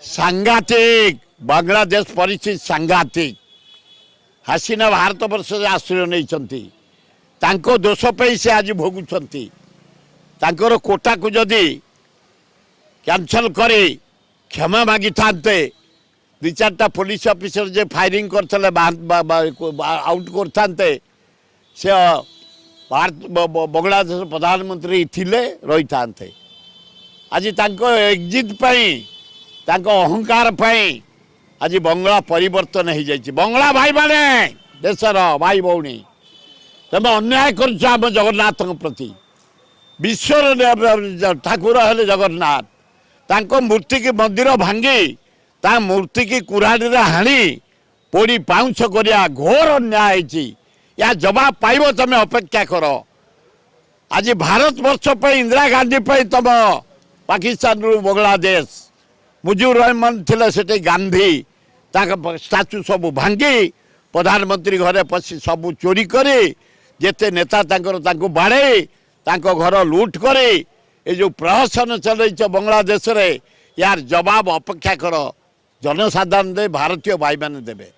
सांघातिक बांग्लादेश परिस्थिति सांघातिक हासीना भारत वर्ष आश्रय नहीं दोष पे से आज भोगुंट कोटा को जदि कैंसल करे क्षमा मागी था दि चार्टा पुलिस ऑफिसर जे फायरिंग करते आउट करते से भारत बांग्लादेश प्रधानमंत्री थिले रही था आज एग्जिट अहंकार आज बंगला परिवर्तन हो जाए बंगला भाई माने देशर भाई भौणी तुम अन्याय करम जगन्नाथ प्रति विश्वर ठाकुर हेले जगन्नाथ तांको मूर्ति की मंदिर भांगी ता मूर्ति की कुराड़ी हाणी पोड़ी पाउंछ करिया घोर अन्याय या जवाब पाइब तुम अपेक्षा कर आज भारत वर्ष पे इंदिरा गांधी पे तुम पाकिस्तान रु बांग्लादेश मुजिबुर रहमान थिले सेठी गांधी स्टाच्यू सब भांगी प्रधानमंत्री घरे पशि सब चोरी करे जेते नेता बाड़े घर लुट करे ये जो प्रहसन चल बांग्लादेश रे यार जवाब अपेक्षा कर जनसाधारण दे भारतीय भाई मैंने देवे।